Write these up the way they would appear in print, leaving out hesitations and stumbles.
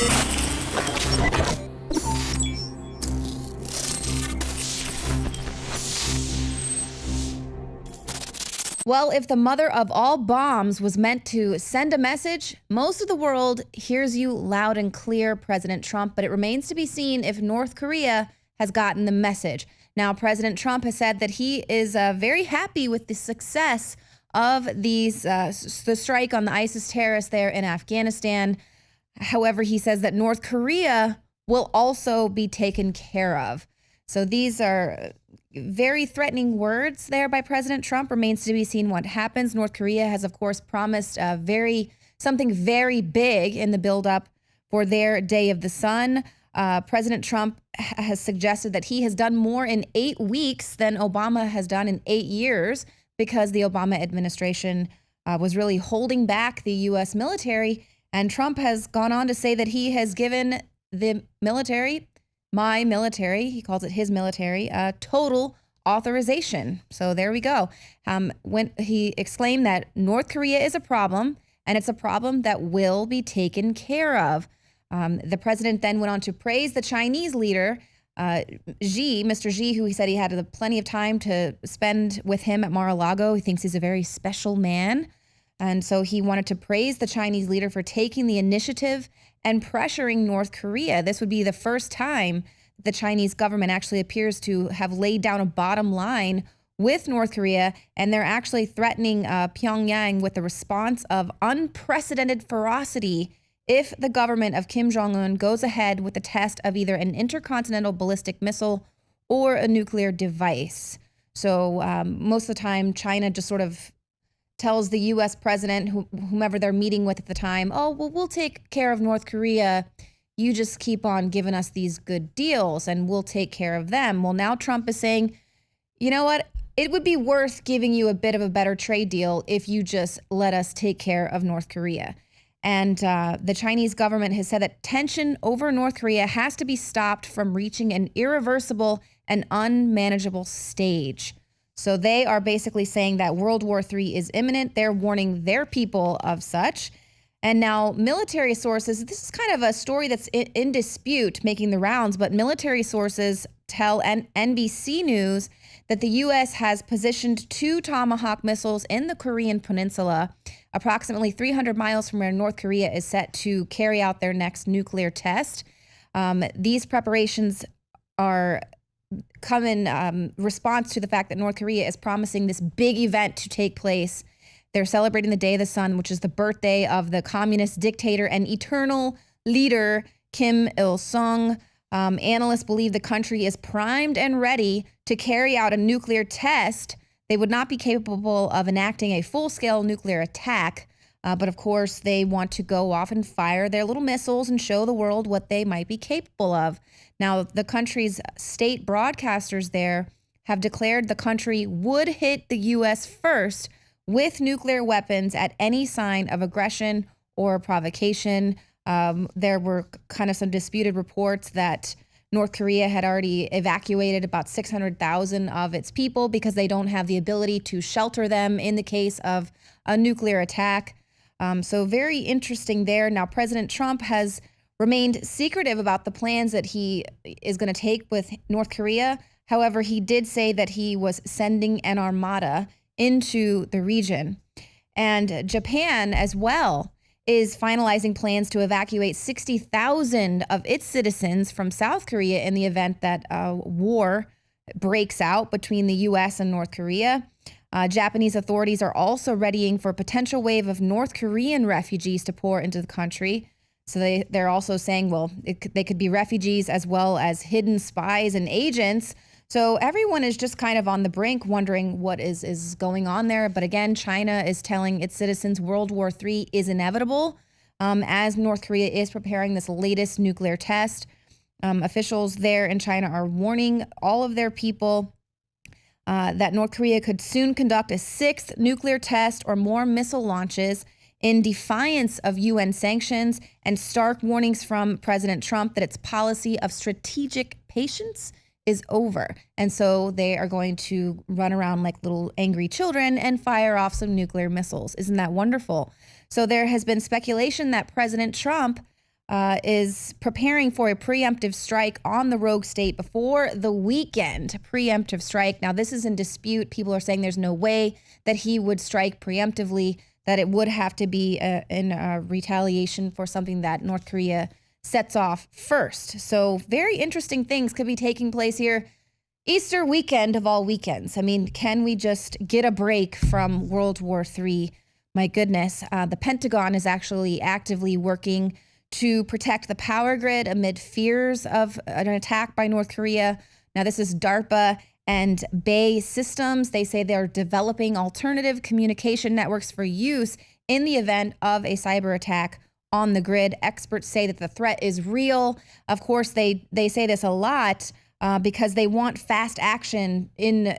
Well, if the mother of all bombs was meant to send a message, most of the world hears you loud and clear, President Trump, but it remains to be seen if North Korea has gotten the message. Now, President Trump has said that he is very happy with the success of the strike on the ISIS terrorists there in Afghanistan. However, he says that North Korea will also be taken care of. So these are very threatening words there by President Trump. Remains to be seen what happens. North Korea has, of course, promised something very big in the buildup for their Day of the Sun. President Trump has suggested that he has done more in 8 weeks than Obama has done in 8 years because the Obama administration was really holding back the U.S. military. And Trump has gone on to say that he has given the military, my military, he calls it his military, total authorization. So there we go. When he exclaimed that North Korea is a problem, and it's a problem that will be taken care of. The president then went on to praise the Chinese leader, Mr. Xi, who he said he had plenty of time to spend with him at Mar-a-Lago. He thinks he's a very special man. And so he wanted to praise the Chinese leader for taking the initiative and pressuring North Korea. This would be the first time the Chinese government actually appears to have laid down a bottom line with North Korea, and they're actually threatening Pyongyang with a response of unprecedented ferocity if the government of Kim Jong-un goes ahead with the test of either an intercontinental ballistic missile or a nuclear device. So most of the time, China just sort of tells the U.S. president, whomever they're meeting with at the time, oh, well, we'll take care of North Korea. You just keep on giving us these good deals and we'll take care of them. Well, now Trump is saying, you know what? It would be worth giving you a bit of a better trade deal if you just let us take care of North Korea. And the Chinese government has said that tension over North Korea has to be stopped from reaching an irreversible and unmanageable stage. So they are basically saying that World War III is imminent. They're warning their people of such. And now military sources, this is kind of a story that's in dispute, making the rounds, but military sources tell NBC News that the U.S. has positioned 2 Tomahawk missiles in the Korean Peninsula, approximately 300 miles from where North Korea is set to carry out their next nuclear test. These preparations come in response to the fact that North Korea is promising this big event to take place. They're celebrating the Day of the Sun, which is the birthday of the communist dictator and eternal leader Kim Il-sung. Analysts believe the country is primed and ready to carry out a nuclear test. They would not be capable of enacting a full-scale nuclear attack, but of course they want to go off and fire their little missiles and show the world what they might be capable of. Now, the country's state broadcasters there have declared the country would hit the U.S. first with nuclear weapons at any sign of aggression or provocation. There were kind of some disputed reports that North Korea had already evacuated about 600,000 of its people because they don't have the ability to shelter them in the case of a nuclear attack. So very interesting there. Now, President Trump has remained secretive about the plans that he is going to take with North Korea. However, he did say that he was sending an armada into the region. And Japan as well is finalizing plans to evacuate 60,000 of its citizens from South Korea in the event that war breaks out between the U.S. and North Korea. Japanese authorities are also readying for a potential wave of North Korean refugees to pour into the country. So they're also saying, well, they could be refugees as well as hidden spies and agents. So everyone is just kind of on the brink wondering what is going on there. But again, China is telling its citizens World War III is inevitable as North Korea is preparing this latest nuclear test. Officials there in China are warning all of their people that North Korea could soon conduct a 6th nuclear test or more missile launches in defiance of UN sanctions and stark warnings from President Trump that its policy of strategic patience is over. And so they are going to run around like little angry children and fire off some nuclear missiles. Isn't that wonderful? So there has been speculation that President Trump is preparing for a preemptive strike on the rogue state before the weekend. Preemptive strike. Now, this is in dispute. People are saying there's no way that he would strike preemptively, that it would have to be in retaliation for something that North Korea sets off first. So very interesting things could be taking place here. Easter weekend of all weekends. I mean, can we just get a break from World War III? My goodness. The Pentagon is actually actively working to protect the power grid amid fears of an attack by North Korea. Now, this is DARPA and BAE Systems. They say they're developing alternative communication networks for use in the event of a cyber attack on the grid. Experts say that the threat is real. Of course, they say this a lot because they want fast action in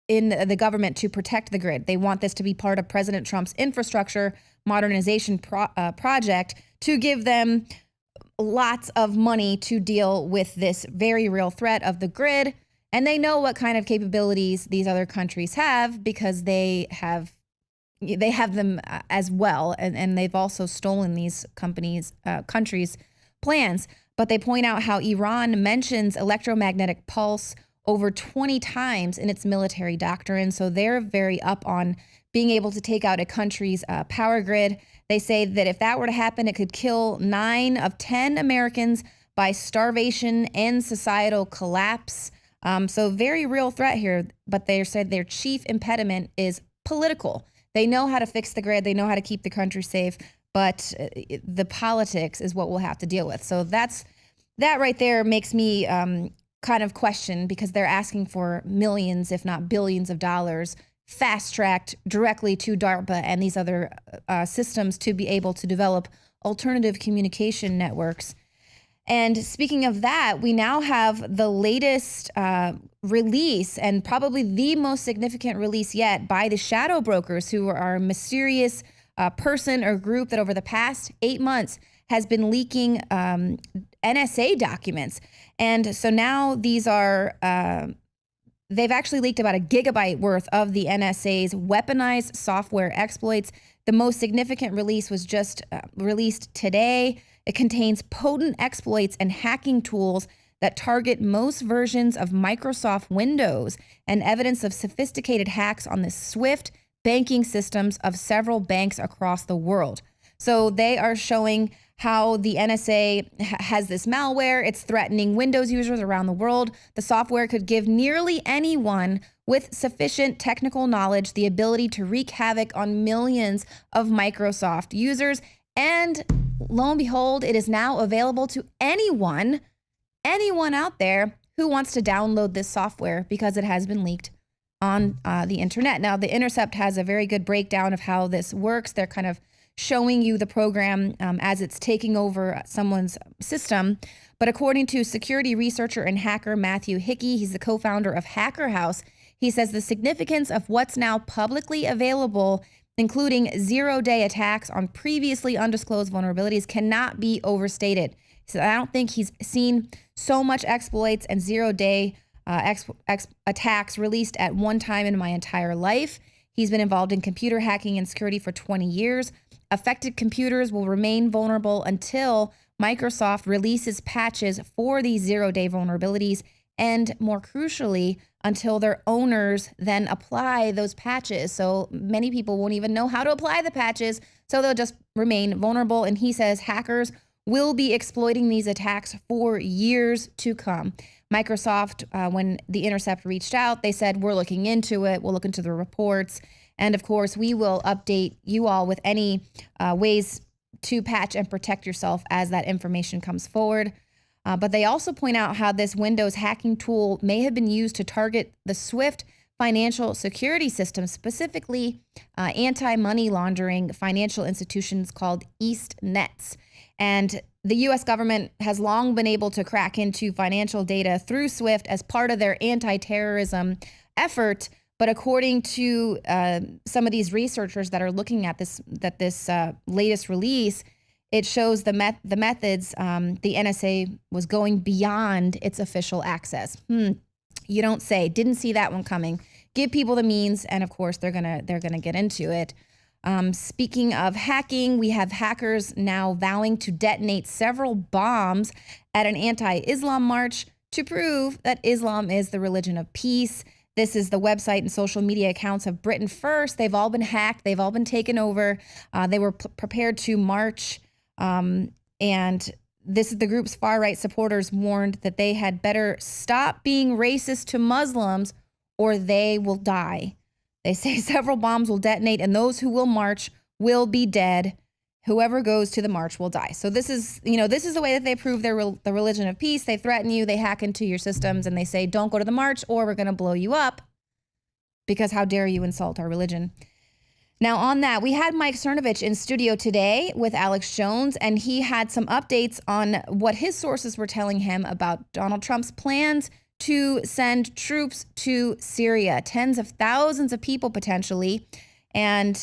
the government to protect the grid. They want this to be part of President Trump's infrastructure modernization project to give them lots of money to deal with this very real threat of the grid. And they know what kind of capabilities these other countries have because they have them as well. And they've also stolen these countries' plans. But they point out how Iran mentions electromagnetic pulse over 20 times in its military doctrine. So they're very up on being able to take out a country's power grid. They say that if that were to happen, it could kill 9 of 10 Americans by starvation and societal collapse. So very real threat here. But they said their chief impediment is political. They know how to fix the grid. They know how to keep the country safe. But the politics is what we'll have to deal with. So that right there makes me kind of question, because they're asking for millions, if not billions of dollars, fast-tracked directly to DARPA and these other systems to be able to develop alternative communication networks. And speaking of that, we now have the latest release, and probably the most significant release yet, by the shadow brokers, who are a mysterious person or group that over the past 8 months has been leaking NSA documents. And so now these are they've actually leaked about 1 gigabyte worth of the NSA's weaponized software exploits. The most significant release was just released today. It contains potent exploits and hacking tools that target most versions of Microsoft Windows, and evidence of sophisticated hacks on the SWIFT banking systems of several banks across the world. So they are showing how the NSA has this malware. It's threatening Windows users around the world. The software could give nearly anyone with sufficient technical knowledge the ability to wreak havoc on millions of Microsoft users. And lo and behold, it is now available to anyone out there who wants to download this software, because it has been leaked on the internet. Now, The Intercept has a very good breakdown of how this works. They're kind of showing you the program as it's taking over someone's system. But according to security researcher and hacker Matthew Hickey, he's the co-founder of Hacker House, he says the significance of what's now publicly available, including zero-day attacks on previously undisclosed vulnerabilities, cannot be overstated. So I don't think he's seen so much exploits and zero-day attacks released at one time in my entire life. He's been involved in computer hacking and security for 20 years. Affected computers will remain vulnerable until Microsoft releases patches for these zero-day vulnerabilities, and more crucially, until their owners then apply those patches. So many people won't even know how to apply the patches, so they'll just remain vulnerable. And he says hackers will be exploiting these attacks for years to come. Microsoft, when The Intercept reached out, they said, we're looking into it. We'll look into the reports. And of course, we will update you all with any ways to patch and protect yourself as that information comes forward. But they also point out how this Windows hacking tool may have been used to target the SWIFT financial security system, specifically anti-money laundering financial institutions called EastNets. And the U.S. government has long been able to crack into financial data through SWIFT as part of their anti-terrorism effort. But according to some of these researchers that are looking at this latest release, it shows the methods the NSA was going beyond its official access. You don't say. Didn't see that one coming. Give people the means, and of course they're gonna get into it. Speaking of hacking, we have hackers now vowing to detonate several bombs at an anti-Islam march to prove that Islam is the religion of peace. This is the website and social media accounts of Britain First. They've all been hacked. They've all been taken over. They were prepared to march. And this is the group's far-right supporters warned that they had better stop being racist to Muslims or they will die. They say several bombs will detonate and those who will march will be dead. Whoever goes to the march will die. So this is the way that they prove the religion of peace. They threaten you, they hack into your systems, and they say, don't go to the march or we're going to blow you up because how dare you insult our religion. Now on that, we had Mike Cernovich in studio today with Alex Jones, and he had some updates on what his sources were telling him about Donald Trump's plans to send troops to Syria, tens of thousands of people potentially. And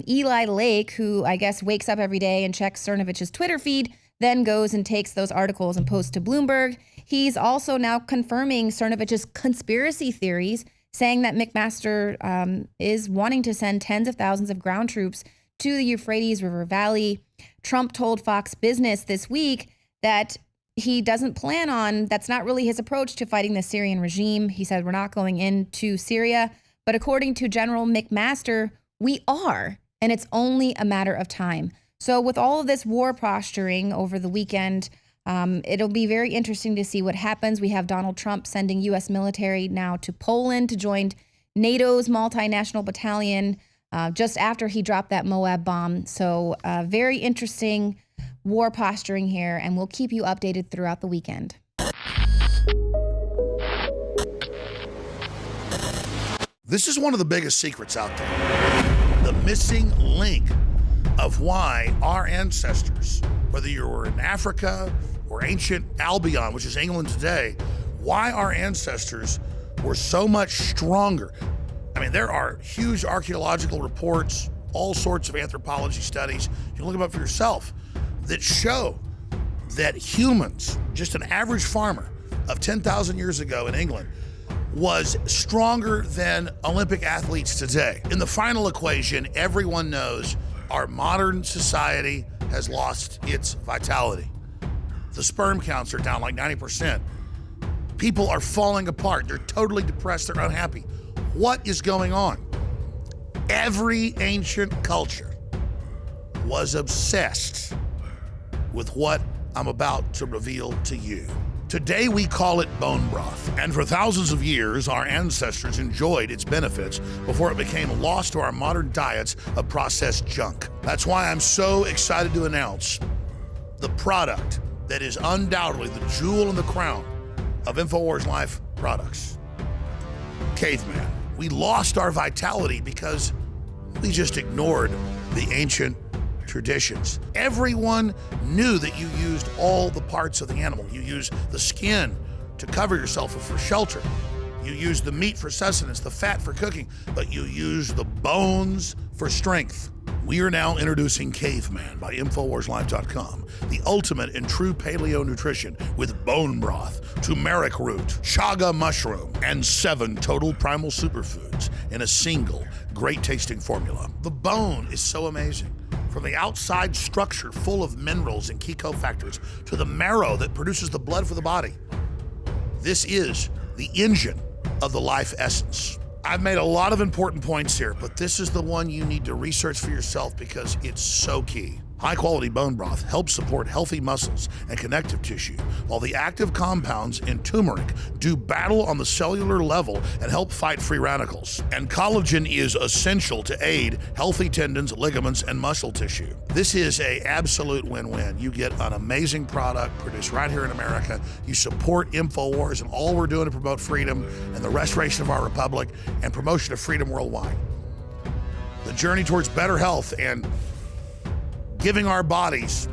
Eli Lake, who I guess wakes up every day and checks Cernovich's Twitter feed, then goes and takes those articles and posts to Bloomberg. He's also now confirming Cernovich's conspiracy theories, saying that McMaster is wanting to send tens of thousands of ground troops to the Euphrates River Valley. Trump told Fox Business this week that he doesn't plan on, that's not really his approach to fighting the Syrian regime. He said, we're not going into Syria. But according to General McMaster, we are, and it's only a matter of time. So with all of this war posturing over the weekend, it'll be very interesting to see what happens. We have Donald Trump sending U.S. military now to Poland to join NATO's multinational battalion just after he dropped that Moab bomb. So very interesting war posturing here, and we'll keep you updated throughout the weekend. This is one of the biggest secrets out there. The missing link of why our ancestors, whether you were in Africa or ancient Albion, which is England today, why our ancestors were so much stronger. I mean, there are huge archaeological reports, all sorts of anthropology studies, you can look them up for yourself, that show that humans, just an average farmer of 10,000 years ago in England, was stronger than Olympic athletes today. In the final equation, everyone knows our modern society has lost its vitality. The sperm counts are down like 90%. People are falling apart. They're totally depressed. They're unhappy. What is going on? Every ancient culture was obsessed with what I'm about to reveal to you. Today we call it bone broth, and for thousands of years our ancestors enjoyed its benefits before it became lost to our modern diets of processed junk. That's why I'm so excited to announce the product that is undoubtedly the jewel in the crown of InfoWars Life products. Caveman. We lost our vitality because we just ignored the ancient traditions. Everyone knew that you used all the parts of the animal. You used the skin to cover yourself for shelter. You used the meat for sustenance, the fat for cooking, but you used the bones for strength. We are now introducing Caveman by InfoWarsLife.com, the ultimate in true paleo nutrition with bone broth, turmeric root, chaga mushroom, and 7 total primal superfoods in a single great tasting formula. The bone is so amazing. From the outside structure full of minerals and key cofactors to the marrow that produces the blood for the body. This is the engine of the life essence. I've made a lot of important points here, but this is the one you need to research for yourself because it's so key. High-quality bone broth helps support healthy muscles and connective tissue, while the active compounds in turmeric do battle on the cellular level and help fight free radicals. And collagen is essential to aid healthy tendons, ligaments, and muscle tissue. This is an absolute win-win. You get an amazing product produced right here in America. You support InfoWars and all we're doing to promote freedom and the restoration of our republic and promotion of freedom worldwide. The journey towards better health and giving our bodies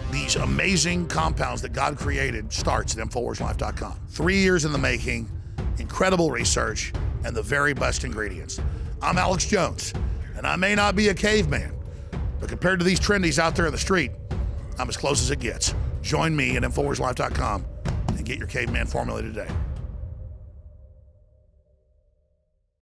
these amazing compounds that God created starts at InfoWarsLife.com. 3 years in the making, incredible research, and the very best ingredients. I'm Alex Jones, and I may not be a caveman, but compared to these trendies out there in the street, I'm as close as it gets. Join me at InfoWarsLife.com and get your caveman formula today.